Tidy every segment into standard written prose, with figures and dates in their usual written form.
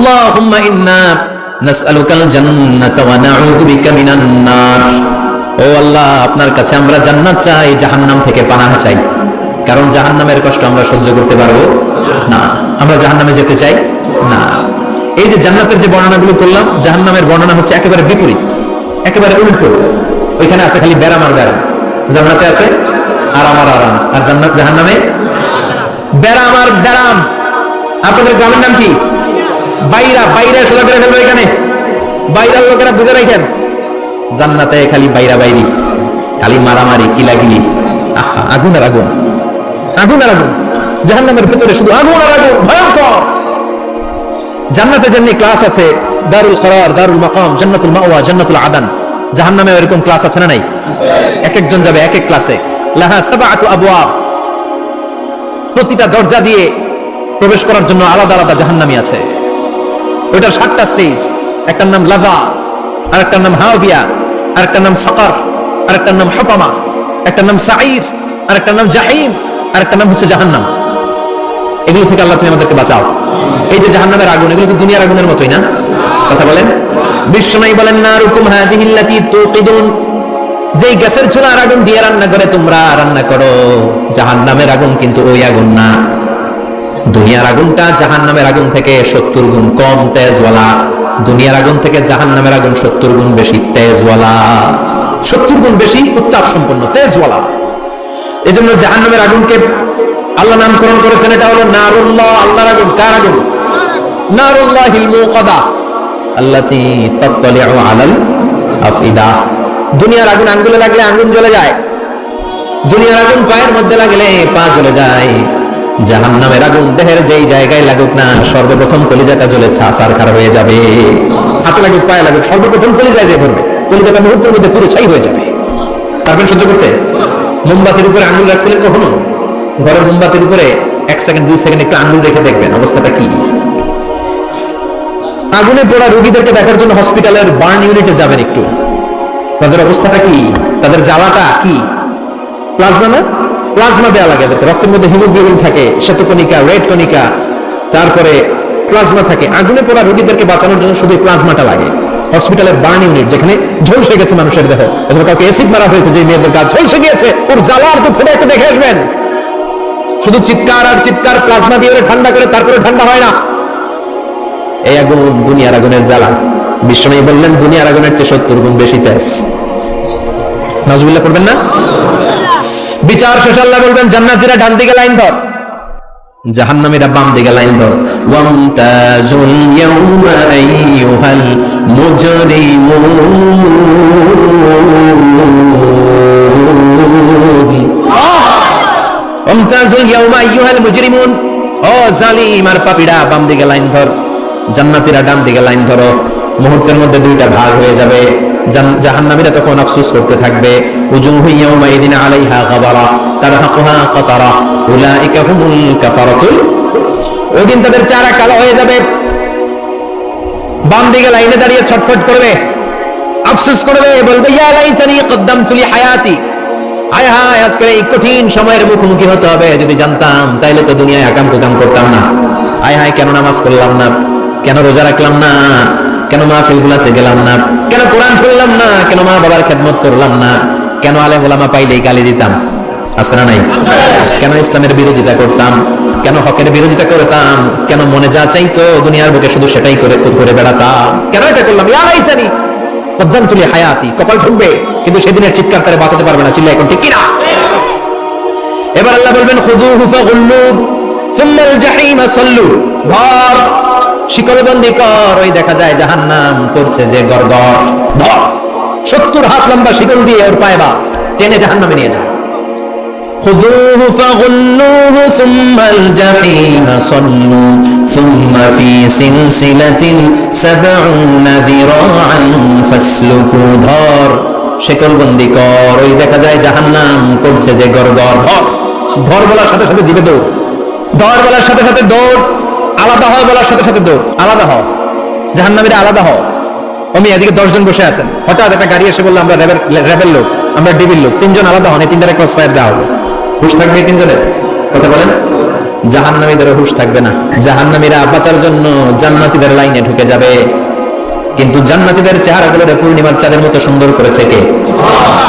আল্লাহুম্মা ইন্না নাসআলুকাল জান্নাতা ওয়া নাউযু বিকা মিনান নার। ও আল্লাহ, আপনার কাছে আমরা জান্নাত চাই, জাহান্নাম থেকে পানাহ চাই। কারণ জাহান্নামের কষ্ট আমরা সহ্য করতে পারবো না। আমরা জাহান্নামে যেতে চাই না। এই যে জান্নাতের যে বর্ণনাগুলো করলাম, জাহান্নামের বর্ণনা হচ্ছে একেবারে বিপরীত, একেবারে উল্টো। ওইখানে আছে খালি ব্যারাম আর ব্যারাম, জান্নাতে আছে আরাম আর আরাম, আর জাহান্নামে ব্যারাম আর ব্যারাম। আপনাদের গ্রামের নাম কি? বাইরা। বাইরা সোজা করে ফেলবে এখানে, বাইরার লোকেরা বুঝে রাখেন। জান্নাতে খালি বাইরা বাইরি, খালি মারামারি, কিলাকিলি, আগুন আর আগুন, আগুন আর আগুন। জাহান্নামের ভিতরে শুধু আগুন আর আগুন, ভয়ঙ্কর। জান্নাতে যেমনি ক্লাস আছে, দারুল করার, দারুল মাকাম, জান্নাতুল মাওয়া, জান্নাতুল আদান, জাহান্নামে এরকম ক্লাস আছে না নাই? এক একজন যাবে এক এক ক্লাসে। লাহা সাবআতু আবওয়াব, প্রতিটা দরজা দিয়ে প্রবেশ করার জন্য আলাদা আলাদা জাহান্নামী আছে। ওইটার 7টা স্টেজ। একটার নাম লাযা, আরেকটার নাম হাওভিয়া, আরেকটার নাম সাকার, আরেকটার নাম হুতামা, একটার নাম সাঈর, আরেকটার নাম জাহিম, আরেকটার নাম হচ্ছে জাহান্নাম। এগুলো থেকে আল্লাহ তুমি আমাদেরকে বাঁচাও। এই যে জাহান্নামের আগুন, এগুলো তো দুনিয়ার আগুনের মতোই না? কথা বলেন। বিশ্বনবী বলেন, নারুকুম হাযিহিল্লাতী তুকিদুন, যেই গ্যাসের চুলার আগুন দিয়ে রান্না করে তোমরা রান্না করো, জাহান্নামের আগুন কিন্তু ওই আগুন না। দুনিয়ার আগুনটা জাহান্নামের আগুন থেকে 70 গুণ কম তেজওয়ালা। দুনিয়ার আগুন থেকে জাহান্নামের আগুন 70 গুণ বেশি তেজওয়ালা, 70 গুণ বেশি উত্তাপ সম্পন্ন, তেজওয়ালা। এই জন্য জাহান্নামের আগুনকে আল্লাহ নামকরণ করেছেন, এটা হলো নারুল্লাহ, আল্লাহর আগুন। কার আগুন? নারুল্লাহিল মুকাদা আল্লাতী তাত্তালিউ আলাল আফইদা। দুনিয়ার আগুন আঙ্গুলে লাগলে আঙ্গুল জ্বলে যায়, দুনিয়ার আগুন পায়ের মধ্যে লাগলে পা জ্বলে যায়। জাহান্নামের আগুন দেহের যেই জায়গায় লাগুক না, সর্বপ্রথম কলিজাটা জ্বলে ছারখার হয়ে যাবে। হাতে লাগুক, পায়ে লাগুক, সর্বপ্রথম কলিজায় যে ধরবে, কলিজাটা মুহূর্তের মধ্যে পুরো ছাই হয়ে যাবে। পারবেন সহ্য করতে? মোমবাতির উপরে আঙ্গুল রাখছিলেন কখনো? ঘরের মোমবাতির উপরে 1 সেকেন্ড 2 সেকেন্ড একটু আঙ্গুল রেখে দেখবেন অবস্থাটা কি। আগুনে পোড়া রোগীদেরকে দেখার জন্য হসপিটালের বার্ন ইউনিটে যাবেন, একটু তাদের অবস্থাটা কি, তাদের জ্বালাটা কি। প্লাজমা না, প্লাজমা দেওয়া লাগে। রক্তের মধ্যে হিমোগ্লোবিন থাকে, শ্বেতকণিকা, রেড কণিকা, তারপরে প্লাজমা থাকে। আগুনে পোড়া রোগীদেরকে বাঁচানোর জন্য শুধু প্লাজমাটা লাগে। হসপিটালের বার্ন ইউনিট, যেখানে ঝলসে গেছে মানুষের দেহ, অথবা কাউকে অ্যাসিড মারা হয়েছে, যে মেয়েদের গা ঝলসে গিয়েছে, ওর জ্বালা আর দুঃখটা একটু দেখে আসবেন। শুধু চিৎকার আর চিৎকার, প্লাজমা দিয়ে ঠান্ডা করে, তারপরে ঠান্ডা হয় না। এই আগুন দুনিয়ার আগুনের জ্বালা। বিশ্বনবী বললেন, দুনিয়ার আগুনের চেয়ে 70 গুণ বেশি তেজ। নাউজুবিল্লাহ পড়বেন না? বিচার শেষে আল্লাহ বলবেন, জান্নাতীরা ডান দিকে লাইন ধর, জাহান্নামীরা বাম দিকে লাইন ধর। ওয়ামতাজুল ইয়াউমা আইয়ুহাল মুজরিমুন, ওয়ামতাজুল ইয়াউমা আইয়ুহাল মুজরিমুন, ও জালিম আর পাপীরা, বাম দিকে লাইন ধর, জান্নাতীরা ডান দিকে লাইন ধরো। মুহূর্তের মধ্যে দুইটা ভাগ হয়ে যাবে। জাহান্নামীরা তখন আফসোস করতে থাকবে, উজুহু ইয়াউমাইদিন আলাইহা গাবারা তারহাকুহা কাতারা উলাইকা হুমুল কাফারাতুল। ওই দিন তাদের চেহারা কালো হয়ে যাবে। বাম দিকে লাইনে দাঁড়িয়ে ছটফট করবে, আফসোস করবে, বলবে, ইয়া লাইতানি কদ্দামতু লি হায়াতি, হায় হায়, আজকের এই কঠিন সময়ের মুখোমুখি হতে হবে। যদি জানতাম তাইলে তো দুনিয়ায় আকাম কুকাম করতাম না। হায় হায়, কেন নামাজ পড়লাম না, কেন রোজা রাখলাম না, কেন মাহফিল গুলাতে গেলাম না, কেন কোরআন পড়লাম না, কেন মা বাবার খেদমত করলাম না, কেন আলেম ওলামা পাইলেই গালি দিতাম, আছে না নাই? কেন ইসলামের বিরোধিতা করতাম, কেন হকের বিরোধিতা করতাম, কেন মনে যা চাইতো দুনিয়ার বুকে শুধু সেটাই করে বেড়াতাম, কেন এটা করলাম? ইয়া লাইতানি কদ্দামতু লি হায়াতি। কপাল ঠুকবে, কিন্তু সেদিনের চিৎকার তারা বাঁচাতে পারবে না। চিল্লা এখন ঠিক কিনা? এবার আল্লাহ বলবেন, খুযুহু ফাগুল্লু সুম্মাল জাহিমা সাল্লু, ধর, শিকলবন্দি কর। ওই দেখা যায় জাহান্নাম করছে যে গর্দর, ধর, 70 হাত লম্বা শিকল দিয়ে ওর পায়ে বাঁধ, টেনে জাহান্নামে নিয়ে যায়। খুযুহু ফাগুল্লুহু সুম্মাল জাহিমা সাল্লু সুম্মা ফি সিলসিলাতিন 70 যিরাআন ফাসলুকু, ধর, শিকলবন্দি কর। ওই দেখা যায় জাহান্নাম করছে যে গর্দর, ধর। ধর বলার সাথে সাথে দিবে দৌড়, ধর বলার সাথে সাথে দৌড়, আলাদা হয় বলার সাথে সাথে দৌড়। আলাদা হও, জাহান্নামীরা আলাদা হও। আমি এদিকে 10 জন বসে আছেন, হঠাৎ একটা গাড়ি এসে বললো, আমরা র্যাবের লোক, আমরা ডিবির লোক, 3 জন আলাদা হন, এই 3টারে ক্রস ফায়ার দেওয়া হবে। হুশ থাকবে এই 3 জনের? কথা বলেন। জাহান্নামীদের হুঁশ থাকবে না। জাহান্নামীরা বাঁচার জন্য জান্নাতীদের লাইনে ঢুকে যাবে, কিন্তু জান্নাতীদের চেহারাগুলোরে পূর্ণিমার চাঁদের মতো সুন্দর করেছে কে?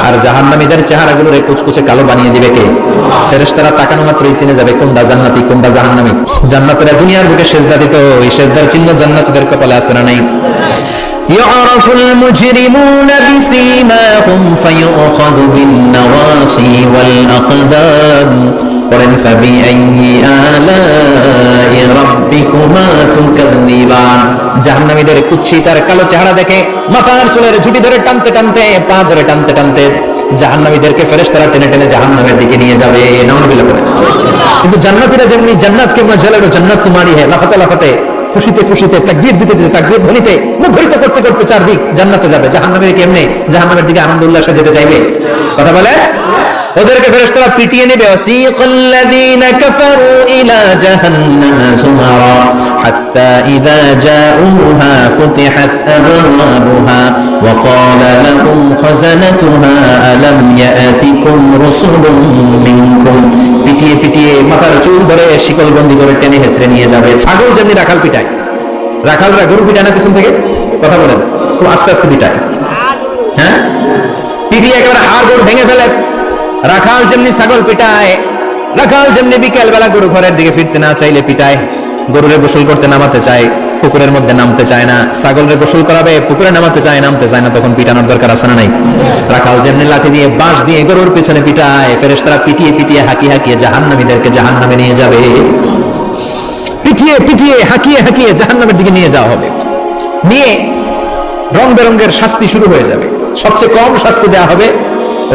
আর জাহান্নামীদের চেহারাগুলোরে কুচকুচে কালো বানিয়ে দিবে কে? ফেরেশতারা তাকানো মাত্রই চিনে যাবে কোনটা জান্নাতি কোনটা জাহান্নামী। জান্নাতীরা দুনিয়ার বুকে সেজদা দিত, ওই সেজদার চিহ্ন জান্নাতীদের কপালে আছে না নাই? يعرف المجرمون بسيماهم فيؤخذ بالنواصي والأقدام قرن فبأي آلاء ربكما تكذبان জাহান্নামীদের কুৎসিত আর কালো চেহারা দেখে মাথার চুলের ঝুঁটি ধরে টানতে টানতে পা ধরে টানতে টানতে জাহান্নামীদেরকে ফেরেশতারা টেনে টেনে জাহান্নামের দিকে নিয়ে যাবে। নাউযুবিল্লাহ বলে। কিন্তু জান্নাতীরা যেমনি জান্নাতকে মজা জান্নাত তোমারই হে লাফাতে লাফাতে খুশিতে খুশিতে তাকবীর দিতে দিতে তাকবীর ধ্বনিতে মুখরিত করতে করতে চারদিক জান্নাতে যাবে। জাহান্নামীরা কেমনে জাহান্নামের দিকে আনন্দ উল্লাসে যেতে চাইবে? কথা বলে। ওদেরকে ফেরেশতারা পিটিয়ে নেবে। ওয়াসিকাল্লাযীনা কাফারু ইলা জাহান্নাম যুমারা হাত্তা ইযা জাউহা ফুতিহাত আবওয়াবুহা ওয়া ক্বালা লাহুম খাযানাতুহা আলাম ইয়াতিকুম রাসূলুম মিনকুম। পিটিয়ে পিটিয়ে মাথার চুল ধরে শিকলবন্দি করে টেনে হেঁচড়ে নিয়ে যাবে। ছাগল যেমনি রাখাল পিটায়, রাখালরা গরু পিটায় না পিছন থেকে? কথা বলেন। খুব আস্তে আস্তে পিটায়, হ্যাঁ, পিটিয়ে একেবারে হাড় গোড় ভেঙে ফেলে। রাখাল যেমনি ছাগল পিটায়, রাখাল যেমনি বিকেল বেলা গরু ঘরের দিকে ফিরতে না চাইলে পিটায়। গরুরে গোসল করতে নামাতে চায়, পুকুরের মধ্যে নামতে চায় না। ছাগলরে গোসল করাবে, পুকুরে নামাতে চায়, নামতে চায় না, তখন পিটানোর দরকার আছে না নাই? রাখাল যেমনি লাঠি দিয়ে বাঁশ দিয়ে গরুর পিছনে পিটায়, ফেরেশতারা পিটিয়ে পিটিয়ে হাঁকিয়ে হাঁকিয়ে জাহান্নামীদেরকে জাহান্নামে নিয়ে যাবে। পিটিয়ে পিটিয়ে হাঁকিয়ে হাঁকিয়ে জাহান্নামের দিকে নিয়ে যাওয়া হবে। নিয়ে রং বেরঙের শাস্তি শুরু হয়ে যাবে। সবচেয়ে কম শাস্তি দেওয়া হবে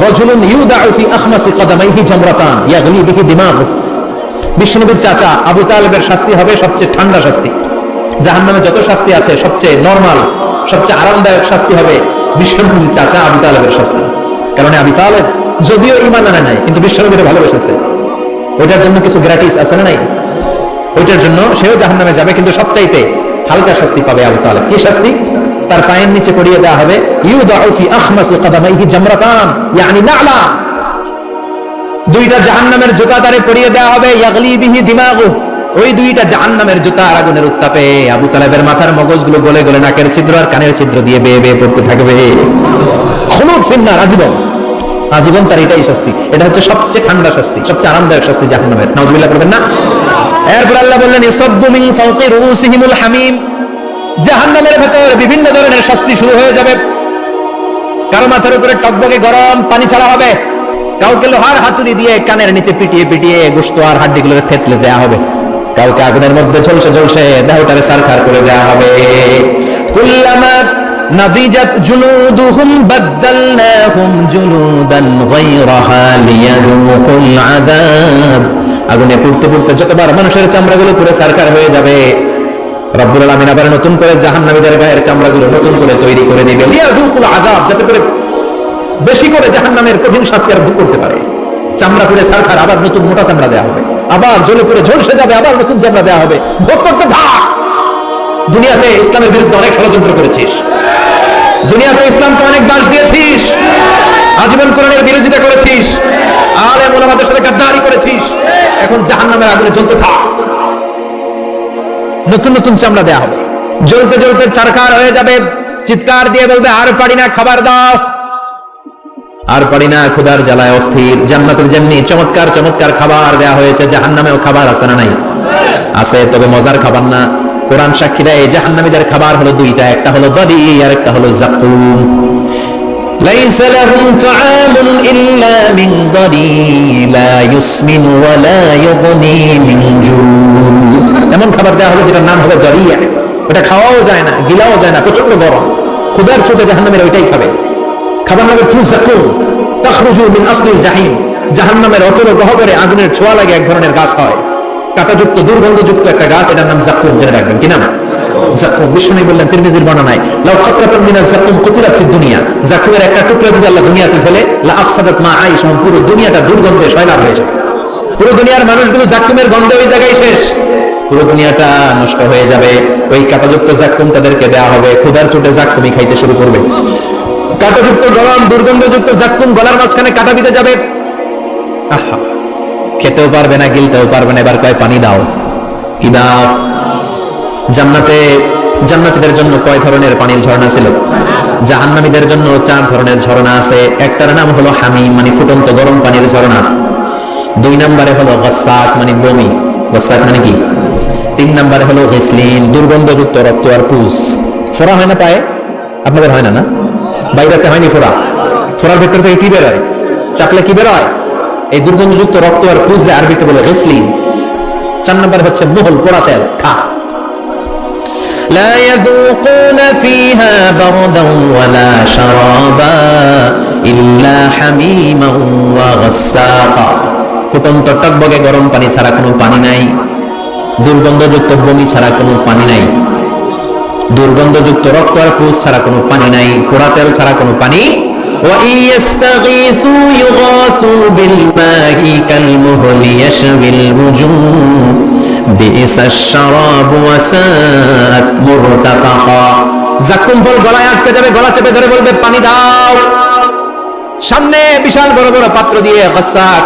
রাজুলুন ইউদাউ ফি আখমাসি কদামাইহি জামরাতান ইয়াগলি বিহি দিমাগু। বিশ্বনবীর চাচা আবু তালেবের শাস্তি হবে সবচেয়ে ঠান্ডা শাস্তি। জাহান্নামে যত শাস্তি আছে সবচেয়ে নরমাল, সবচেয়ে আরামদায়ক শাস্তি হবে বিশ্বনবীর চাচা আবু তালেবের শাস্তি। কারণ আবু তালেব যদিও ঈমান আনে নাই, কিন্তু বিশ্বনবীকে ভালোবেসেছে। ওইটার জন্য কিছু গ্র্যাটিস আছে না নাই? ওইটার জন্য সেও জাহান্নামে যাবে, কিন্তু সবচাইতে হালকা শাস্তি পাবে আবু তালেব। কি শাস্তি? তার পায়ের নিচে পড়িয়ে দেওয়া হবে ইউদাউ ফি আখমাসি কদামাইহি জামরাতান ইয়ানি নালা। দুইটা জাহান্নামের জুতা তারে পরিয়ে দেওয়া হবে। ইয়াগলি বিহি দিমাগু। ওই দুইটা জাহান্নামের জুতা আর আগুনের উত্তাপে আবু তালেবের মাথার মগজগুলো গলে গলে নাকের ছিদ্র আর কানের ছিদ্র দিয়ে বেয়ে বেয়ে পড়তে থাকবে। খুলুদ ফিন্নার, আজীবন আজীবন তার এটাই শাস্তি। এটা হচ্ছে সবচেয়ে ঠান্ডা শাস্তি, সবচেয়ে আরামদায়ক শাস্তি জাহান্নামের। নাউযুবিল্লাহ করবেন না। এরপর আল্লাহ বললেন ইউসাব্বু মিন ফাওকি রুউসিহিমুল হামিম। জাহান্নামের ভেতর বিভিন্ন ধরনের শাস্তি শুরু হয়ে যাবে। কারো মাথার উপরে টকবকে গরম পানি ছাড়া হবে, কাউকে লোহার হাতুড়ি দিয়ে কানের নিচে পিটিয়ে পিটিয়ে গোশত আর হাড্ডিগুলো থেতলে দেয়া হবে, কাউকে আগুনের মধ্যে ঝলসে ঝলসে দেহটারে সারখার করে দেয়া হবে। কুল্লামা নাদিজাত জুলুদুহুম বাদদালনাহুম জুলুদান গায়রাহা লিয়াযুকুল আযাব। আগুনে পুড়তে পুড়তে যতবার মানুষের চামড়াগুলো পুরো সারখার হয়ে যাবে, রব্বুল আলামিন আবার নতুন করে জাহান্নামীদের গায়ের চামড়াগুলো নতুন করে তৈরি করে দিবেন লিয়াযুকুল আযাব, যাতে করে বেশি করে জাহান্নামের কঠিন শাস্তি আর ভোগ করতে পারে। চামড়া পুড়ে সারখার, আবার নতুন মোটা চামড়া দেওয়া হবে, আবার জ্বলে পুড়ে ঝলসে যাবে, আবার নতুন চামড়া দেওয়া হবে। ভোগ করতে থাক। দুনিয়াতে ইসলামের বিরুদ্ধে অনেক ষড়যন্ত্র করেছিস, দুনিয়াতে ইসলামকে অনেক বাস দিয়েছিস, আজীবন কোরআনের বিরোধিতা করেছিস, আলেম ওলামাদের সাথে গাদ্দারি করেছিস। এখন জাহান্নামের আগুনে জ্বলতে থাক। নতুন নতুন চামড়া দেওয়া হবে, জ্বলতে জ্বলতে চারখার হয়ে যাবে, চিৎকার দিয়ে বলবে আর পারি না, খাবার দাও। আর পারি না, ক্ষুধার জ্বালায় অস্থির। জান্নাতের যেমনি চমৎকার চমৎকার খাবার দেয়া হয়েছে, জাহান্নামেও খাবার আছে না নাই? আছে, তবে মজার খাবার না। কোরআন সাক্ষী দেয় জাহান্নামীদের খাবার হলো দুইটা, একটা হলো দড়ি আর একটা হলো যাকুম। লাইসা লাহুম তাআমুন ইল্লা মিন দড়ি লা ইউসমিনু ওয়া লা ইউগনি মিন জু। এমন খাবার দেওয়া হবে যেটার নাম হবে দড়িয়া। ওটা খাওয়াও যায় না, গিলাও যায় না, প্রচন্ড গরম। ক্ষুধার চোটে জাহান্নামীরা ওইটাই খাবে। খাবার নামে তুযাকুম তাখরুজু মিন আসলিল জাহিম। জাহান্নামের অতল গহ্বরে আগুনের ছোঁয়া লাগে এক ধরনের গাছ হয়, কাঁটাযুক্ত দুর্গন্ধযুক্ত একটা গাছ, এটার নাম যাকুম। জেনে রাখবেন। কি নাম? যাকুম। বিষ্ণু বললেন তিরমিজির বর্ণনায়, লাউ কাতরাতুন মিনাজ যাকুম কুতিরাত ফিদ দুনিয়া। যাকুমের একটা টুকরা যদি আল্লাহ দুনিয়াতে ফেলে, লা আফসাদাত মা আইশ, পুরো দুনিয়াটা দুর্গন্ধে সয়লাব হয়ে যাবে। পুরো দুনিয়ার মানুষগুলো যাকুমের গন্ধে ওই জায়গায় শেষ, পুরো দুনিয়াটা নষ্ট হয়ে যাবে। ওই কাঁটাযুক্ত যাকুম তাদেরকে দেয়া হবে। ক্ষুধার চোটে যাকুমই খাইতে শুরু করবে। কাঁটাযুক্ত গরম দুর্গন্ধযুক্ত যাকুম গলার মাঝখানে কাটা বিঁধে যাবে। আহা, খেতেও পারবে না, গিলতেও পারবে না, এবার কয় পানি দাও। কি দাও? জান্নাতীদের জন্য কয় ধরনের পানির ঝর্ণা ছিল? জাহান্নামীদের জন্য 4 ধরনের ঝর্ণা আছে। একটার নাম হলো হামিম, মানে ফুটন্ত গরম পানির ঝর্ণা। 2 নম্বরে হলো গাসসাক, মানে বমি। গাসসাক মানে কি? 3 নম্বরে হলো গিসলিন, দুর্গন্ধযুক্ত রক্ত আর পুষ। ফোড়া হয় না পায়ে? আপনাদের হয় না? না, বাইরেতে হয়নি ফোড়া? ফোড়ার ভেতর থেকে কি বের হয়? চাপলে কি বের হয়? এই দুর্গন্ধযুক্ত রক্ত আর পুষ, আরবিতে বলে গিসলিন। 4 নম্বরে হচ্ছে মুহল, পোড়া তেল। খা। لا يذوقون فيها بردا ولا شرابا إلا حميما وغساقا। ফুটন্ত টকবগে গরম পানি ছাড়া কোনো পানি নাই, দুর্গন্ধযুক্ত বমি ছাড়া কোনো পানি নাই, দুর্গন্ধযুক্ত রক্ত আর পুষ ছাড়া কোনো পানি নাই, পোড়া তেল ছাড়া কোনো পানি। وَإِن يَسْتَغِيثُوا يُغَاثُوا بِالْمَاءِ كَالْمُهْلِ يَشْوِي الْوُجُوهَ بِئْسَ الشَّرَابُ وَسَاءَتْ مُرْتَفَقًا। জাক্কুম ফল গলায় আটকে যাবে, গলা চেপে ধরে বলবে পানি দাও। সামনে বিশাল বড় বড় পাত্র দিয়ে গাসসাক,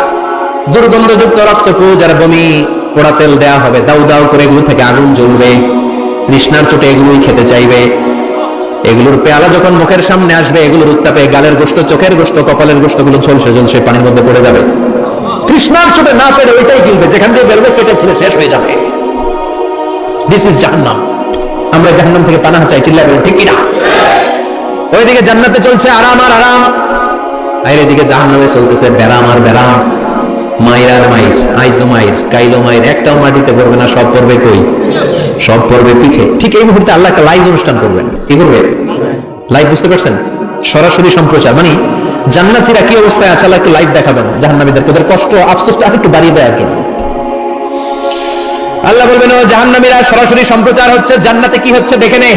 দুর্গন্ধযুক্ত রক্ত, পুজ আর বমি, পোড়া তেল দেয়া হবে। দাউ দাউ করে এগুলো থেকে আগুন জ্বলবে, তৃষ্ণার চোটে এগুলোই খেতে চাইবে। এগুলোর পেয়ালা যখন মুখের সামনে আসবে, এগুলোর উত্তাপে গালের গোশত, চোখের গোশত, কপালের গোশত গুলো ঝলসে ঝলসে পানির মধ্যে পড়ে যাবে। তৃষ্ণার চোটে না পেরে ওইটাই গিলবে, যেখান দিয়ে বেরোবে পেটে ছেড়ে শেষ হয়ে যাবে। দিস ইজ জাহান্নাম। আমরা জাহান্নাম থেকে পানাহ চাই, চিল্লায় বলুন ঠিক কিনা? ওইদিকে জান্নাতে চলছে আরাম আর আরাম, আর এদিকে জাহান্নামে চলতেছে ব্যারাম আর ব্যারাম, মাইর আর মাইর, আইজো মাইর, কাইলো মাইর। একটাও মাটিতে পড়বে না, সব পড়বে কই? সব পড়বে পিঠে। ঠিক এই মুহূর্তে আল্লাহ একটা লাইভ অনুষ্ঠান করবেন। কি করবে? লাইভ, বুঝতে পারছেন? সরাসরি সম্প্রচার, মানে জান্নাতীরা কি অবস্থায় আছে আল্লাহ একটু লাইভ দেখাবেন জাহান্নামীদেরকে, ওদের কষ্ট আফসোসটা একটু বাড়িয়ে দেওয়ার জন্য। আল্লাহ বলবেন ও জাহান্নামীরা, সরাসরি সম্প্রচার হচ্ছে, জান্নাতে কি হচ্ছে দেখে নে,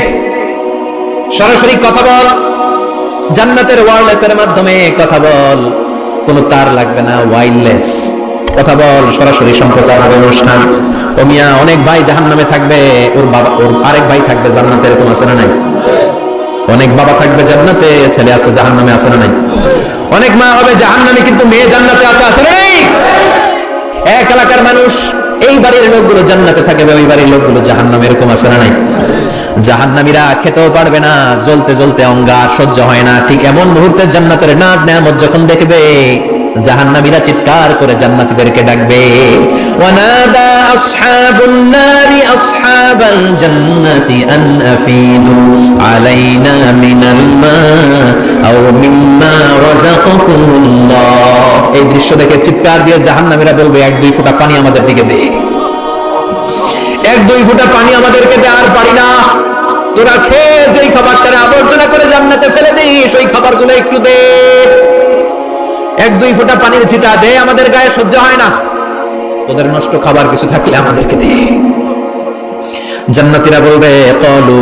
সরাসরি কথা বল। জান্নাতের ওয়্যারলেসের মাধ্যমে কথা বল, কোনো তার লাগবে না, ওয়্যারলেস কথা বল, সরাসরি সম্প্রচার হবে অনুষ্ঠান। ও মিয়া, অনেক ভাই জাহান্নামে থাকবে, ওর বাবা, ওর আরেক ভাই থাকবে জান্নাতে, এরকম আছে না নাই? অনেক বাবা থাকবে জান্নাতে, ছেলে আছে জাহান্নামে, আছে না নাই? অনেক মা হবে জাহান্নামী, কিন্তু মেয়ে জান্নাতে আছে, আছে না নাই? এক এলাকার মানুষ, এই বাড়ির লোকগুলো জান্নাতে থাকবে, ওই বাড়ির লোকগুলো জাহান্নামে, এরকম আছে না নাই? জাহান্নামীরা খেতেও পারবে না, জ্বলতে জ্বলতে অঙ্গার সহ্য হয় না। ঠিক এমন মুহূর্তে জান্নাতের নাজ নেয়ামত যখন দেখবে, জাহান্নামীরা চিৎকার করে জান্নাতীদেরকে ডাকবে, ওয়ানাদা আসহাবুন নারি আসহাবাল জান্নাতি আন আফিদু আলাইনা মিনাল মা আও মিম্মা রাযাকাকুমুল্লাহ। এই দৃশ্য দেখে চিৎকার দিয়ে জাহান্নামীরা বলবে, 1-2 ফোঁটা পানি আমাদের দিকে দে, 1-2 ফোঁটা পানি আমাদেরকে দে, আর পারি না। তোরা খেয়ে যেই খাবারটা আবর্জনা করে জান্নাতে ফেলে দিস, ওই খাবারগুলো একটু দে, 1-2 ফোঁটা পানির ছিটা দে, আমাদের গায়ে সহ্য হয় না। তোদের নষ্ট খাবার কিছু থাকলে আমাদেরকে দে। জান্নাতীরা বলবে, ক্বালু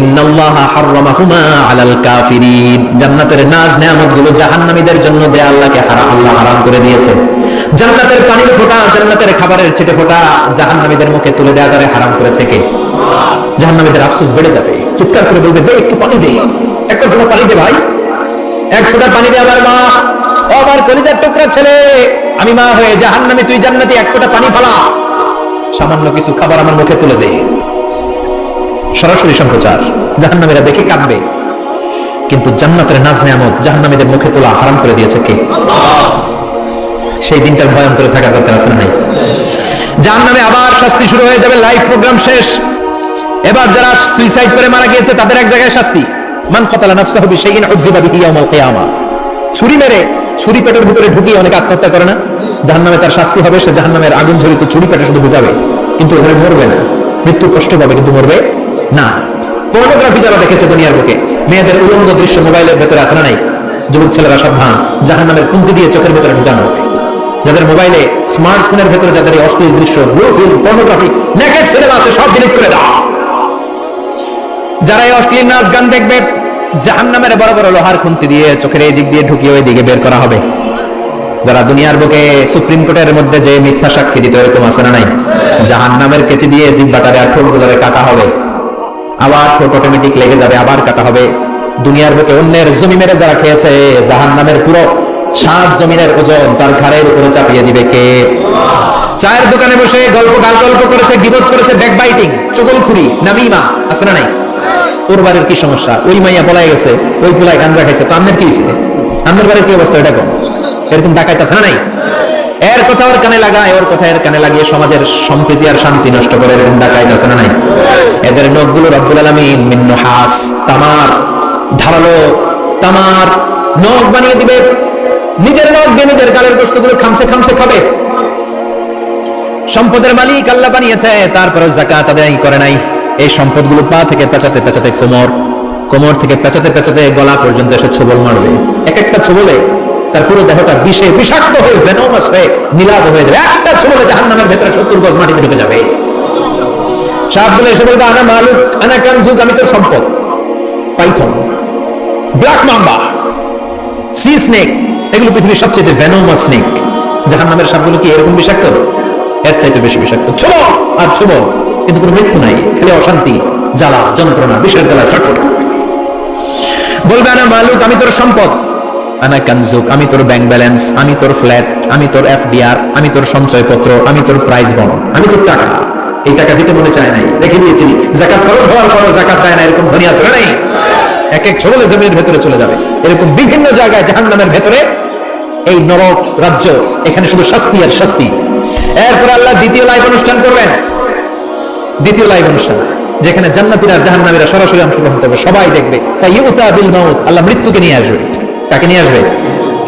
ইন্নাল্লাহা হাররামাহুমা আলাল কাফিরিন। জান্নাতের নাজ নেয়ামতগুলো জাহান্নামীদের জন্য দেয়া আল্লাহকে আল্লাহ হারাম করে দিয়েছে। জান্নাতের পানির ফোঁটা, জান্নাতের খাবারের ছিটে ফোঁটা জাহান্নামীদের মুখে তুলে দেওয়াটারে হারাম করেছে কে? জাহান্নামীদের আফসোস বেড়ে যাবে, চিৎকার করে বলবে, দে একটু পানি দে, একটা ফোঁটা পানি দে ভাই, 1 ফোঁটা পানি দে আমার মা, ও আমার কলিজার টুকরা ছেলে, আমি মা হয়ে জাহান্নামী, তুই জান্নাতি, 1 ফোঁটা পানি ফেলা, সামান্য কিছু খাবার আমার মুখে তুলে দে। সরাসরি সম্প্রচার, জাহান্নামীরা দেখে কাঁদবে, কিন্তু জান্নাতের নাজ নেয়ামত জাহান্নামীদের মুখে তোলা হারাম করে দিয়েছে কে? সেই দিনটার ভয়ঙ্কর করে থাকার দরকার আছে না নাই? জাহান্নামে আবার শাস্তি শুরু হয়ে যাবে, লাইভ প্রোগ্রাম শেষ। এবার যারা সুইসাইড করে মারা গিয়েছে তাদের এক জায়গায় শাস্তি, মান কাতালা নাফসাহু বিশাইইন উযযিবা বিহি ইয়াউমাল কিয়ামা। ছুরি মেরে, ছুরি পেটের ভিতরে ঢুকিয়ে অনেকে আত্মহত্যা করে না? জাহান্নামে তার শাস্তি হবে, সে জাহান্নামের আগুন ঝরিত ছুরি পেটে শুধু ঢুকাবে, কিন্তু ওখানে মরবে না, মৃত্যুর কষ্ট পাবে কিন্তু মরবে না। পর্নোগ্রাফি যারা দেখেছে দুনিয়ার বুকে, মেয়েদের উলঙ্গ দৃশ্য মোবাইলের ভেতরে আছে না নাই? যুবক ছেলেরা সাবধান, জাহান্নামের খুন্তি দিয়ে চোখের ভেতরে ঢুকানো হবে। যাদের মোবাইলে, স্মার্টফোনের ভেতরে যাদের এই অশ্লীল দৃশ্য, blue film, pornography, naked cinema আছে, সব ডিলিট করে দাও। যারা এই অশ্লীল নাচ গান দেখবে, জাহান্নামের বড় বড় লোহার খুন্তি দিয়ে চোখের এই দিক দিয়ে ঢুকিয়ে ওই দিকে বের করা হবে। যারা দুনিয়ার বুকে সুপ্রিম কোর্টের মধ্যে যে মিথ্যা সাক্ষী দিত, এরকম আছে না নাই? জাহান্নামের কেচি দিয়ে জিহ্বাটারে আর ঠোঁটগুলোরে কাটা হবে, আবার ঠোঁট অটোমেটিক লেগে যাবে, আবার কাটা হবে। দুনিয়ার বুকে অন্যের জমি মেরে যারা খেয়েছে, জাহান্নামের পুরো সাত জমিনের ওজন তার ঘাড়ের উপরে চাপিয়ে দিবে কে? চায়ের দোকানে বসে গল্প করেছে, গীবত করেছে, ব্যাকবাইটিং, চুগলখুরি, নামিমা, আছে না নাই? ওর বাড়ির কি সমস্যা? ওই মাইয়া পলাই গেছে, ওই পোলায় গাঞ্জা খাইছে, তো আপনার কি হয়েছে? আপনার বাড়ির কি অবস্থা? এটা কোন এরকম ডাকাত আছে না নাই? এর কথা ওর কানে লাগায়, ওর কথা এর কানে লাগিয়ে সমাজের সম্প্রীতি আর শান্তি নষ্ট করে, এরকম ডাকাত আছে না নাই? এদের নখগুলো রব্বুল আলামিন মিন নুহাস, তামার, ধারালো তামার নখ বানিয়ে দিবে। নিজের নখ দিয়ে নিজের গালের গোশতগুলো খামচে খামচে খাবে। সম্পদের মালিক আল্লাহ বানিয়েছে, তারপরে যাকাত আদায় করে নাই। এই সম্পদগুলো পা থেকে পেঁচাতে পেঁচাতে কোমর থেকে পেঁচাতে পেঁচাতে গলা পর্যন্ত এসে ছোবল মারবে। এক একটা ছোবলে তার পুরো দেহটা বিষে বিষাক্ত হয়ে ভেনোমাস হয়ে নীলাভ হয়ে যাবে। একটা ছোবলে জাহান্নামের ভেতরে 70 গজ মাটিতে ঢুকে যাবে। সাপগুলো এসে বলবে আনা মালুক আনা কানজুক, আমি তোর সম্পদ। Python, black mamba, C snake, এগুলো পৃথিবীর সবচেয়ে ভেনোমাস স্নেক। জাহান্নামের সাপগুলো কি এরকম বিষাক্ত? এর চাইতে বেশি বিষাক্ত। ছোবল আর ছোবল, কিন্তু কোনো মৃত্যু নাই, খালি অশান্তি, জ্বালা, যন্ত্রণা, বিষের জ্বালা চটফট করবে। বলবে আনা মালুক, আমি তোর সম্পদ। আনা কানজুক, আমি তোর ব্যাংক ব্যালেন্স, আমি তোর ফ্ল্যাট, আমি তোর এফডিআর, আমি তোর সঞ্চয়পত্র, আমি তোর প্রাইজ বন্ড, আমি তোর টাকা। এই টাকা দিতে মনে চায় নাই, রেখে দিয়েছিলি। যাকাত ফরজ হওয়ার পরও যাকাত দেয় না, এরকম ধনী আছে না নাই? এক এক ছোবলে জমির ভেতরে চলে যাবে। এরকম বিভিন্ন জায়গায় জাহান্নামের ভেতরে এই নরক রাজ্য, এখানে শুধু শাস্তি আর শাস্তি। এরপর আল্লাহ দ্বিতীয় লাইভ অনুষ্ঠান করবেন। দ্বিতীয় লাইভ অনুষ্ঠান, যেখানে জান্নাতীরা আর জাহান্নামীরা সরাসরি অংশগ্রহণ করবে, সবাই দেখবে। ফাইউতা বিল মাউত, আল্লাহ মৃত্যুকে নিয়ে আসবে। কাকে নিয়ে আসবে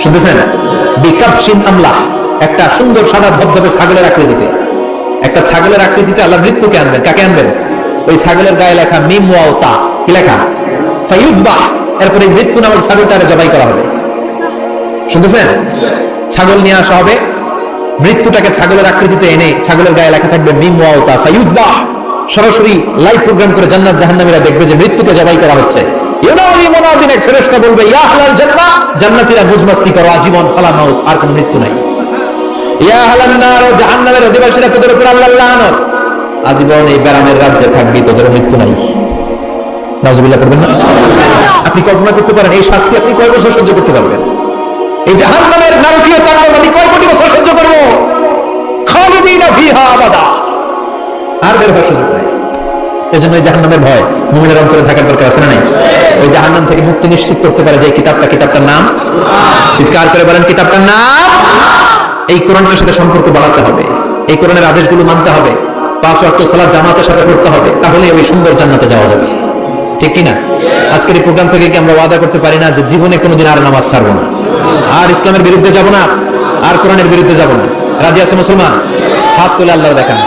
শুনতেছেন? বিকাবশিন আমলা, একটা সুন্দর সাদা ধবধবে ছাগলের আকৃতিতে, একটা ছাগলের আকৃতিতে আল্লাহ মৃত্যুকে আনবেন। কাকে আনবেন? ওই ছাগলের গায়ে লেখা মিম ওয়াও তা, কি লেখা? ফাইউযবাহ। এরপরে মৃত্যু নামক ছাগলটারে জবাই করা হবে। শুনতেছেন? ছাগল নিয়ে আসা হবে, মৃত্যুটাকে ছাগলের আকৃতিতে এনে ছাগলের গায়ে লেখা থাকবে মিম ওয়াও তা ফাইউযবাহ। সরাসরি লাইভ প্রোগ্রাম করে জান্নাত জাহান্নামীরা দেখবে যে মৃত্যুকে জবাই করা হচ্ছে। ইউনাউনি মুনাদিন, এক ফেরেশতা বলবে ইয়া আহলাল জান্নাহ, জান্নাতীরা মুজমাসতি করো আজীবন, ফালা মাউত, আর কোনো মৃত্যু নাই। ইয়া আহলান নার, জাহান্নামের অধিবাসীরা তোদের উপর আল্লাহর লানত, আজীবন এই ব্যারামের রাজ্যে থাকবি, তোদের মৃত্যু নাই। নাউজুবিল্লাহ পড়বেন না? আপনি কল্পনা করতে পারেন এই শাস্তি আপনি কয় বছর সহ্য করতে পারবেন? এই জাহান্নামের নারকীয় তাণ্ডব আমি কয় কোটি বছর সহ্য করব? খালিদিনা ফিহা আবাদা, আর বের হওয়ার সুযোগ নাই। এজন্য এই জাহান্নামের ভয় মুমিনের অন্তরে থাকার দরকার আছে না নাই? ওই জাহান্নাম থেকে মুক্তি নিশ্চিত করতে পারে যে কিতাবটার নাম, চিৎকার করে বলেন কিতাবটার নাম। এই কোরআনের সাথে সম্পর্ক বাড়াতে হবে, এই কোরআনের আদেশগুলো মানতে হবে, 5 ওয়াক্ত সালাত জামাতের সাথে পড়তে হবে, তাহলে ওই সুন্দর জান্নাতে যাওয়া যাবে। ঠিক কিনা? আজকের এই প্রোগ্রাম থেকে কি আমরা ওয়াদা করতে পারি না যে জীবনে কোনোদিন আর নামাজ ছাড়বো না, আর ইসলামের বিরুদ্ধে যাব না, আর কোরআনের বিরুদ্ধে যাব না? রাজি আছে মুসলমান? হাত তুলে আল্লাহ দেখান।